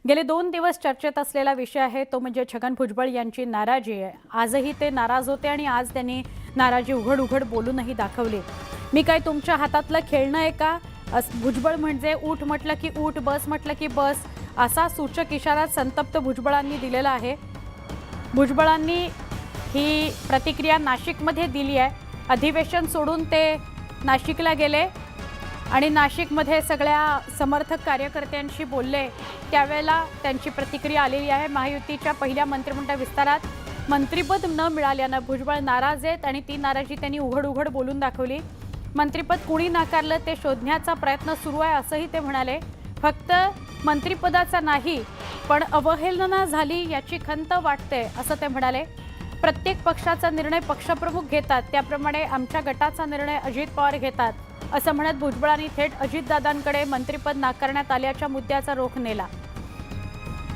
गेले 2 दिवस चर्चेत असलेला विषय आहे तो म्हणजे छगन भुजबळ यांची नाराजी आहे। आजही ते नाराज होते आणि आज त्यांनी नाराजी उघड उघड बोलूनही दाखवली। मी काय तुमच्या हातातलं खेळणं आहे का? भुजबळ म्हणजे उठ म्हटलं की उठ, बस म्हटलं की बस, असा सूचक इशारा संतप्त भुजबळांनी दिलेला आहे। भुजबळांनी ही प्रतिक्रिया नाशिकमध्ये दिली आहे। अधिवेशन सोडून ते नाशिकला गेले आणि नाशिकमध्ये सगळ्या समर्थक कार्यकर्त्यांशी बोलले, त्यावेळेला त्यांची प्रतिक्रिया आलेली आहे। महायुतीच्या पहिल्या मंत्रिमंडळ विस्तारात मंत्रिपद न मिळाल्यानं भुजबळ नाराज आहेत आणि ती नाराजी त्यांनी उघड उघड बोलून दाखवली। मंत्रिपद कुणी नाकारलं ते शोधण्याचा प्रयत्न सुरू आहे असंही ते म्हणाले। फक्त मंत्रिपदाचा नाही पण अवहेलना झाली याची खंत वाटते असं ते म्हणाले। प्रत्येक पक्षाचा निर्णय पक्षप्रमुख घेतात, त्याप्रमाणे आमच्या गटाचा निर्णय अजित पवार घेतात असं म्हणत भुजबळांनी थेट अजितदादांकडे मंत्रिपद नाकारण्यात आल्याच्या मुद्द्याचा रोख नेला।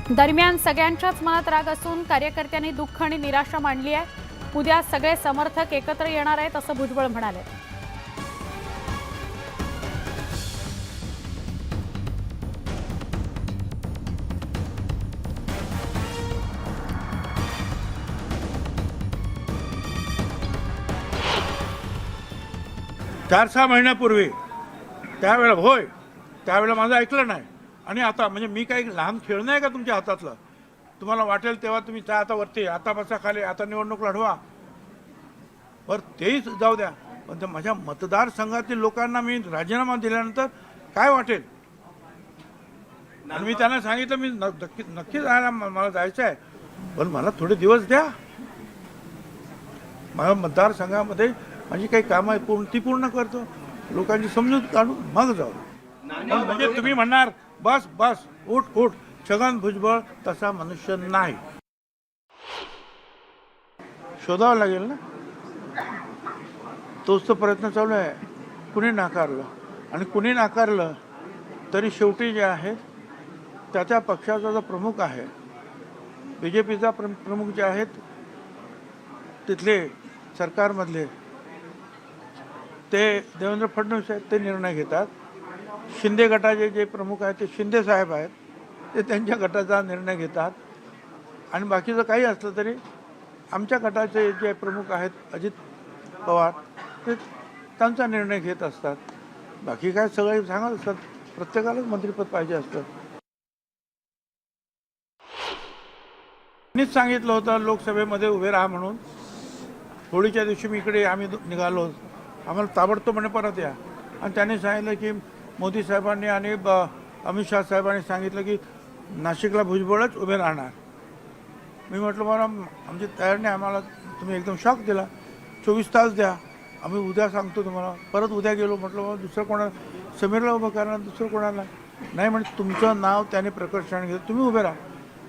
दरम्यान सगळ्यांच्याच मनात राग असून कार्यकर्त्यांनी दुःख आणि निराशा मांडली आहे। उद्या सगळे समर्थक एकत्र येणार आहेत असं भुजबळ म्हणाले। चार सहा महिन्यापूर्वी त्यावेळेला होय त्यावेळेला माझं ऐकलं नाही आणि आता म्हणजे मी काही लहान खेळणं आहे का तुमच्या हातातलं? तुम्हाला वाटेल तेव्हा तुम्ही त्या आता वरती, आता बसा खाली, आता निवडणूक लढवा, बरं तेही जाऊ द्या, पण माझ्या मतदारसंघातील लोकांना मी राजीनामा दिल्यानंतर काय वाटेल? आणि मी त्यांना सांगितलं मी नक्की जायला मला जायचं आहे, पण मला थोडे दिवस द्या। माझ्या मतदारसंघामध्ये माझी काही कामं आहे ती पूर्ण करतो, लोकांची समजूत काढून मग जाऊ। म्हणजे तुम्ही म्हणणार बस बस उठ उठ, छगन भुजबळ तसा मनुष्य नाही, शोधावं लागेल ना, तोच तो प्रयत्न चालू आहे। कुणी नाकारलं आणि कुणी नाकारलं तरी शेवटी जे आहे त्या पक्षाचा जो प्रमुख आहे, BJPचा प्रमुख जे आहेत तिथले सरकारमधले ते देवेंद्र फडणवीस आहेत, ते निर्णय घेतात। शिंदे गटाचे जे प्रमुख आहेत ते शिंदे साहेब आहेत, ते त्यांच्या गटाचा निर्णय घेतात। आणि बाकीचं काही असलं तरी आमच्या गटाचे जे प्रमुख आहेत अजित पवार, ते त्यांचा निर्णय घेत असतात। बाकी काय सगळे सांगत असतात, प्रत्येकालाच मंत्रिपद पाहिजे असतं। मीच सांगितलं होतं लोकसभेमध्ये उभे राहा म्हणून। होळीच्या दिवशी मी इकडे आम्ही निघालो, आम्हाला ताबडतोब म्हणे परत या, आणि त्यांनी सांगितलं की मोदी साहेबांनी आणि अमित शाह साहेबांनी सांगितलं की नाशिकला भुजबळच उभे राहणार। मी म्हटलं बरं आमची तयार नाही, आम्हाला तुम्ही एकदम शॉक दिला, 24 तास द्या, आम्ही उद्या सांगतो तुम्हाला। परत उद्या गेलो, म्हटलं बाबा दुसरं कोणाला, समीरला उभं करणार, दुसरं कोणाला नाही, म्हणजे तुमचं नाव त्याने प्रकर्षण घेतलं, तुम्ही उभे राहा।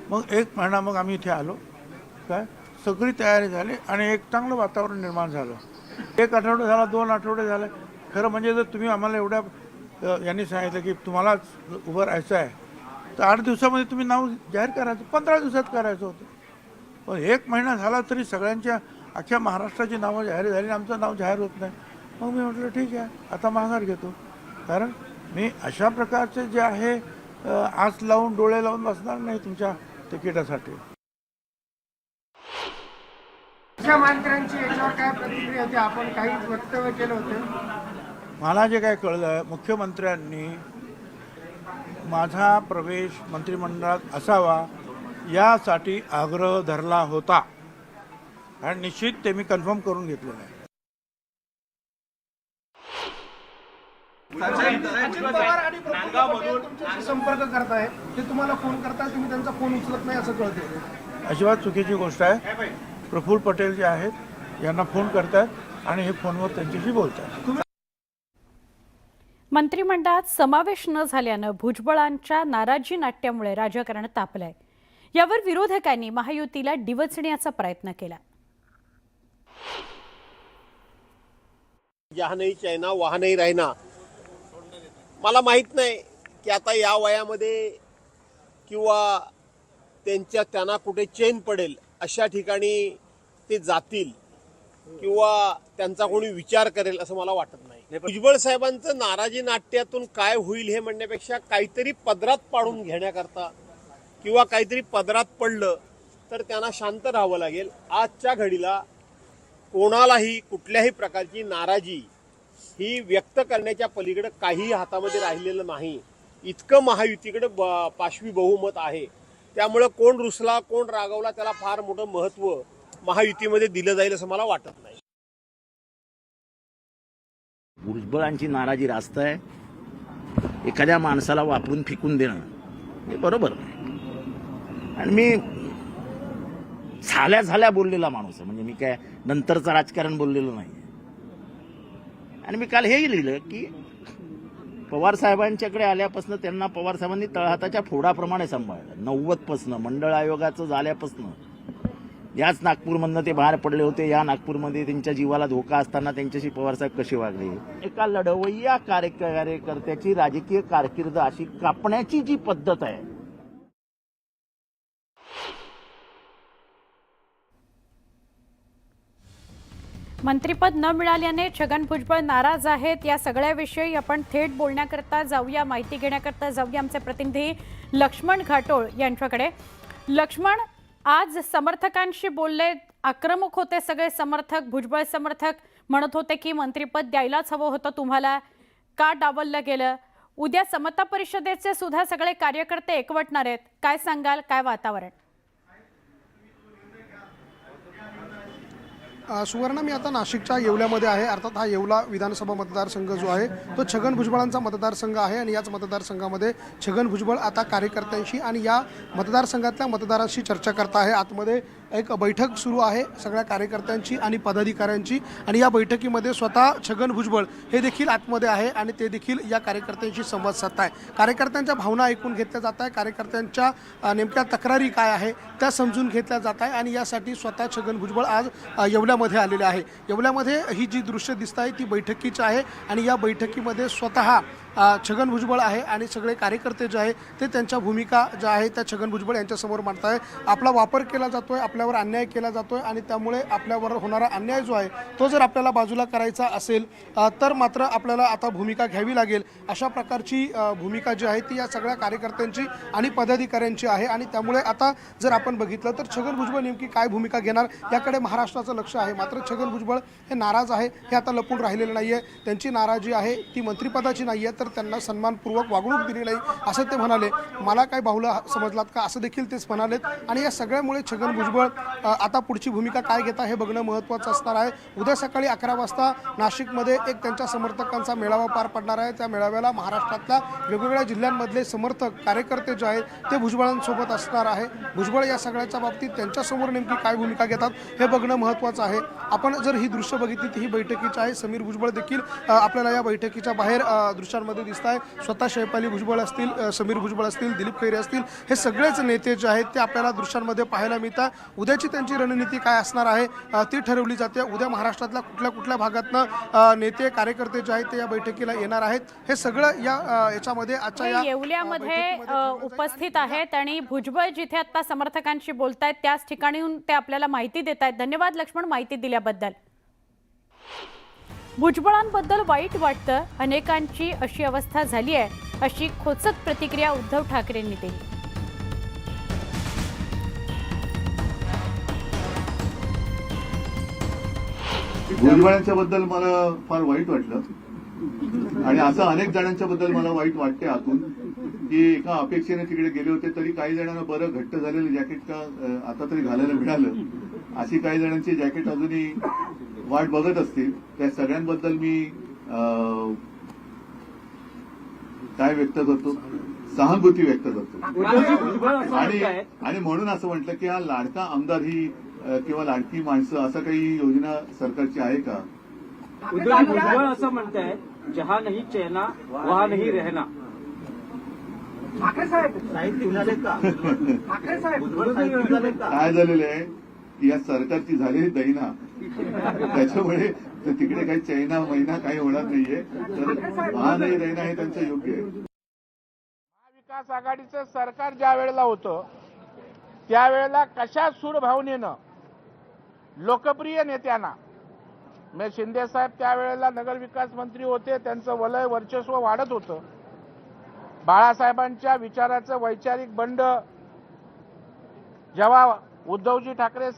मग 1 महिना मग आम्ही इथे आलो, काय सगळी तयारी झाली आणि एक चांगलं वातावरण निर्माण झालं। 1 आठवडा झाला, 2 आठवडे झाले। खरं म्हणजे जर तुम्ही आम्हाला एवढ्या यांनी सांगितलं की तुम्हालाच उभं राहायचं आहे, तर 8 दिवसामध्ये तुम्ही नाव जाहीर करायचं, 15 दिवसात करायचं होतं। पण 1 महिना झाला तरी सगळ्यांच्या अख्ख्या महाराष्ट्राची नावं जाहीर झाली, आमचं नाव जाहीर होत नाही। मग मी म्हटलं ठीक आहे, आता माघार घेतो, कारण मी अशा प्रकारचे जे आहे आस लावून डोळे लावून बसणार नाही तुमच्या तिकिटासाठी। मुख्यमंत्र्यांची याच्यावर काय प्रतिक्रिया होती? आपण काही वक्तव्य केलं होतं। मला जे काय कळलं, मुख्यमंत्र्यांनी माझा प्रवेश मंत्रिमंडळात असावा यासाठी आग्रह धरला होता आणि निश्चित ते मी कन्फर्म करून घेतलेलं आहे। अजित पवार आणि प्रफुल्ल पटेल तुमच्याशी संपर्क करताय, ते तुम्हाला फोन करताय, तुम्ही त्यांचा फोन उचलत नाही असं कळतंय। अजिबात चुकीची गोष्ट आहे। प्रफुल्ल पटेल जे आहेत यांना फोन करतात आणि हे फोनवर त्यांच्याशी बोलतात। मंत्रिमंडळात समावेश न झाल्यानं भुजबळांच्या नाराजी नाट्यामुळे राजकारण तापलंय। यावर विरोधकांनी महायुतीला डिवचण्याचा प्रयत्न केला। जहाँ नहीं चाहना वहाँ नहीं राहना। मला माहित नाही की आता या वयामध्ये किंवा त्यांना कुठे चैन पडेल अशा ठिकाणी ते जातील किंवा त्यांचा कोणी विचार करेल असं मला वाटत नाही। भुजबळ साहेबांचं नाराजी नाट्यातून काय होईल हे म्हणण्यापेक्षा काहीतरी पदरात पाडून घेण्याकरता किंवा काहीतरी पदरात पडलं तर त्यांना शांत राहावं लागेल. आजच्या घडीला कोणालाही कुठल्याही प्रकारची नाराजी ही व्यक्त करण्याच्या पलीकडे काही हातामध्ये राहिलेलं नाही. इतकं महायुतीकडे पाशवी बहुमत आहे. त्यामुळे कोण रुसला कोण रागावला त्याला फार मोठं महत्त्व महायुतीमध्ये दिलं जाईल असं मला वाटत नाही. भुजबळांची नाराजी रास्त आहे. एखाद्या माणसाला वापरून फेकून देणं हे बरोबर नाही. आणि मी झाल्या बोललेला माणूस आहे, म्हणजे मी काय नंतरचं राजकारण बोललेलं नाही. आणि मी काल हेही लिहिलं की पवार साहेबांच्याकडे आल्यापासून त्यांना पवार साहेबांनी तळहाताच्या फोडाप्रमाणे सांभाळलं. 90 मंडळ आयोगाचं झाल्यापासून याच नागपूरमधनं ते बाहेर पडले होते. या नागपूरमध्ये त्यांच्या जीवाला धोका असताना त्यांच्याशी पवारसाहेब कसे वागले. एका लढवय्या कार्यकर्त्याची राजकीय कारकीर्द अशी कापण्याची जी पद्धत आहे, मंत्रिपद न मिळाल्याने छगन भुजबळ नाराज आहेत. या सगळ्याविषयी आपण थेट बोलण्याकरता जाऊया, माहिती घेण्याकरता जाऊया आमचे प्रतिनिधी लक्ष्मण घाटोळ यांच्याकडे. लक्ष्मण, आज समर्थकांशी बोलले, आक्रमक होते सगळे समर्थक. भुजबळ समर्थक म्हणत होते की मंत्रिपद द्यायलाच हवं होतं तुम्हाला, का डावललं गेलं. उद्या समता परिषदेचे सुद्धा सगळे कार्यकर्ते एकवटणार आहेत, काय सांगाल, काय वातावरण? सुवर्ण, मी आता नाशिकच्या येवल्यामध्ये आहे. अर्थात हा येवला विधानसभा मतदारसंघ जो आहे तो छगन भुजबळांचा मतदारसंघ आहे आणि याच मतदारसंघामध्ये छगन भुजबळ आता कार्यकर्त्यांशी आणि या मतदारसंघातल्या मतदारांशी चर्चा करत आहे. आतमध्ये एक बैठक सुरू आहे सगळ्या कार्यकर्त्यांची आणि पदाधिकाऱ्यांची, आणि या बैठकीमध्ये स्वतः छगन भुजबळ हे देखील आतमध्ये आहे आणि ते देखील या कार्यकर्त्यांशी संवाद साधत आहे. कार्यकर्त्यांच्या भावना ऐकून घेतल्या जात आहे, कार्यकर्त्यांच्या नेमक्या तक्रारी काय आहे त्या समजून घेतल्या जात आहे आणि यासाठी स्वतः छगन भुजबळ आज येवल्यामध्ये आलेले आहे. येवल्यामध्ये ही जी दृश्य दिसत आहे ती बैठकीची आहे आणि या बैठकीमध्ये स्वतः छगन भुजबळ आहे आणि सगळे कार्यकर्ते जे आहे ते त्यांच्या भूमिका ज्या आहे त्या छगन भुजबळ यांच्यासमोर मांडत आहे. आपला वापर केला जातो आहे, आपल्यावर अन्याय केला जातो आहे आणि त्यामुळे आपल्यावर होणारा अन्याय जो आहे तो जर आपल्याला बाजूला करायचा असेल तर मात्र आपल्याला आता भूमिका घ्यावी लागेल. अशा प्रकारची भूमिका जी आहे ती या सगळ्या कार्यकर्त्यांची आणि पदाधिकाऱ्यांची आहे. आणि त्यामुळे आता जर आपण बघितलं तर छगन भुजबळ नेमकी काय भूमिका घेणार याकडे महाराष्ट्राचं लक्ष आहे. मात्र छगन भुजबळ हे नाराज आहे, हे आता लपून राहिलेलं नाही आहे. त्यांची नाराजी आहे ती मंत्रिपदाची नाही आहे, तर त्यांना सन्मानपूर्वक वागणूक दिली नाही असं ते म्हणाले. मला काय बाहुलं समजलात का असं देखील तेच म्हणालेत. आणि या सगळ्यामुळे छगन भुजबळ आता पुढची भूमिका काय घेता हे बघणं महत्त्वाचं असणार आहे. उद्या सकाळी 11 वाजता नाशिकमध्ये एक त्यांच्या समर्थकांचा मेळावा पार पडणार आहे. त्या मेळाव्याला महाराष्ट्रातल्या वेगवेगळ्या जिल्ह्यांमधले समर्थक कार्यकर्ते जे आहेत ते भुजबळांसोबत असणार आहे. भुजबळ या सगळ्याच्या बाबतीत त्यांच्यासमोर नेमकी काय भूमिका घेतात हे बघणं महत्त्वाचं आहे. आपण जर ही दृश्य बघितली तर ही बैठकीची आहे. समीर भुजबळ देखील आपल्याला या बैठकीच्या बाहेर दृश्यांमध्ये दिसत आहे. स्वतः शैपाली भुजबळ असतील, समीर भुजबळ असतील, दिलीप खैरे असतील, हे सगळेच नेते जे आहेत ते आपल्याला दृश्यांमध्ये पाहायला मिळतात. उद्याची त्यांची रणनीती काय असणार आहे ती ठरवली जाते. उद्या महाराष्ट्रातल्या कुठल्या कुठल्या भागातनं नेते कार्यकर्ते जे आहेत ते या बैठकीला येणार आहेत हे सगळं याच्यामध्ये आजच्या या येवल्यामध्ये उपस्थित आहेत आणि भुजबळ जिथे आता समर्थकांशी बोलतायत त्याच ठिकाणीहून ते आपल्याला माहिती देत आहेत. धन्यवाद लक्ष्मण माहिती दिल्याबद्दल. भुजबळांबद्दल वाईट वाटतं, अनेकांची अशी अवस्था झाली आहे, अशी खोचक प्रतिक्रिया उद्धव ठाकरेंनी दिली. भुजबळांच्या बद्दल मला फार वाईट वाटलं आणि असं अनेक जणांच्या बद्दल मला वाईट वाटते आतून की एका अपेक्षेने तिकडे गेले होते तरी काही जणांना बरं घट्ट झालेलं जॅकेट का आता तरी घालायला मिळालं, अशी काही जणांची जॅकेट अजूनही वाट बघत असतील. त्या सगळ्यांबद्दल मी काय व्यक्त करतो, सहानुभूती व्यक्त करतो. आणि म्हणून असं म्हटलं की हा लाडका आमदार ही किंवा लाडकी माणसं असं काही योजना सरकारची आहे का? भुजबळ असं म्हणताय जहा नाही चैना वहा नाही रहना. काय झालेलं आहे या सरकारची झालेली दैना, त्याच्यामुळे तिकडे काही चैना महिना काही होणार नाहीये. तर वहा नाही रहना हे त्यांचं योग्य आहे. महाविकास आघाडीचं सरकार ज्या वेळेला होतं त्यावेळेला कशा सूड भावनेनं लोकप्रिय नेत्यांना, शिंदे साहेब त्यावेळेला नगरविकास मंत्री होते, त्यांचं वलय वर्चस्व वाढत होतं. बाळासाहेबांच्या विचाराचं वैचारिक बंड जेव्हा उद्धवजी ठाकरे